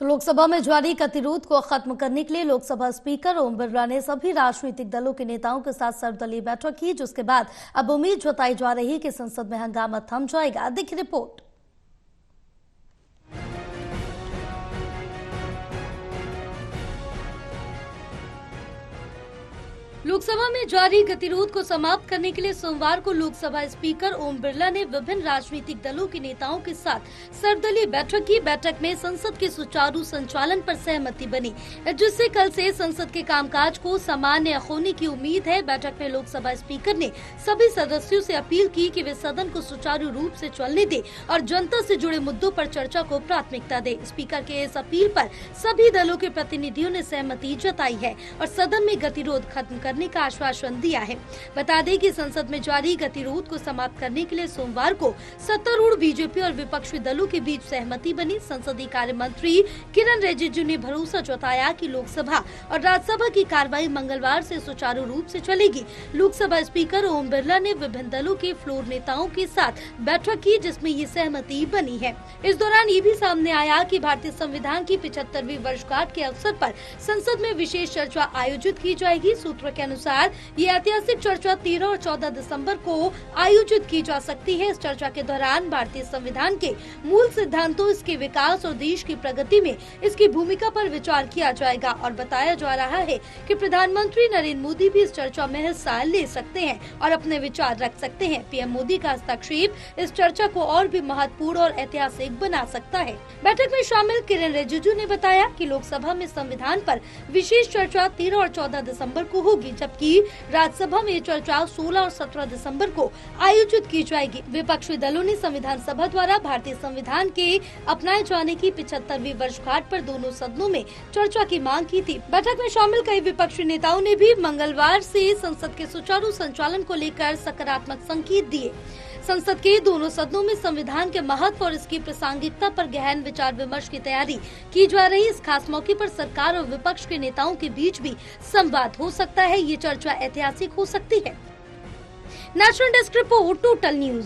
तो लोकसभा में जारी गतिरोध को खत्म करने के लिए लोकसभा स्पीकर ओम बिरला ने सभी राजनीतिक दलों के नेताओं के साथ सर्वदलीय बैठक की, जिसके बाद अब उम्मीद जताई जा रही है कि संसद में हंगामा थम जाएगा। देखिए रिपोर्ट। लोकसभा में जारी गतिरोध को समाप्त करने के लिए सोमवार को लोकसभा स्पीकर ओम बिरला ने विभिन्न राजनीतिक दलों के नेताओं के साथ सर्वदलीय बैठक की। बैठक में संसद के सुचारू संचालन पर सहमति बनी, जिससे कल से संसद के कामकाज को सामान्य होने की उम्मीद है। बैठक में लोकसभा स्पीकर ने सभी सदस्यों से अपील की कि वे सदन को सुचारू रूप से चलने दें और जनता से जुड़े मुद्दों पर चर्चा को प्राथमिकता दें। स्पीकर के इस अपील पर सभी दलों के प्रतिनिधियों ने सहमति जताई है और सदन में गतिरोध खत्म करने का आश्वासन दिया है। बता दें कि संसद में जारी गतिरोध को समाप्त करने के लिए सोमवार को सत्तारूढ़ बीजेपी और विपक्षी दलों के बीच सहमति बनी। संसदीय कार्य मंत्री किरण रिजिजू ने भरोसा जताया कि लोकसभा और राज्यसभा की कार्रवाई मंगलवार से सुचारू रूप से चलेगी। लोकसभा स्पीकर ओम बिरला ने विभिन्न दलों के फ्लोर नेताओं के साथ बैठक की, जिसमें ये सहमति बनी है। इस दौरान ये भी सामने आया कि भारतीय संविधान की 75वीं वर्षगांठ के अवसर पर संसद में विशेष चर्चा आयोजित की जाएगी। सूत्रों के अनुसार ये ऐतिहासिक चर्चा 13 और 14 दिसंबर को आयोजित की जा सकती है। इस चर्चा के दौरान भारतीय संविधान के मूल सिद्धांतों, इसके विकास और देश की प्रगति में इसकी भूमिका पर विचार किया जाएगा और बताया जा रहा है कि प्रधानमंत्री नरेंद्र मोदी भी इस चर्चा में हिस्सा ले सकते हैं और अपने विचार रख सकते हैं। पीएम मोदी का हस्तक्षेप इस चर्चा को और भी महत्वपूर्ण और ऐतिहासिक बना सकता है। बैठक में शामिल किरण रिजिजू ने बताया कि लोकसभा में संविधान पर विशेष चर्चा 13 और 14 दिसंबर को होगी, जबकि राज्यसभा में चर्चा 16 और 17 दिसंबर को आयोजित की जाएगी। विपक्षी दलों ने संविधान सभा द्वारा भारतीय संविधान के अपनाए जाने की 75वीं वर्षगांठ पर दोनों सदनों में चर्चा की मांग की थी। बैठक में शामिल कई विपक्षी नेताओं ने भी मंगलवार से संसद के सुचारू संचालन को लेकर सकारात्मक संकेत दिए। संसद के दोनों सदनों में संविधान के महत्व और इसकी प्रासंगिकता पर गहन विचार विमर्श की तैयारी की जा रही है। इस खास मौके पर सरकार और विपक्ष के नेताओं के बीच भी संवाद हो सकता है। ये चर्चा ऐतिहासिक हो सकती है। National desk report, total news.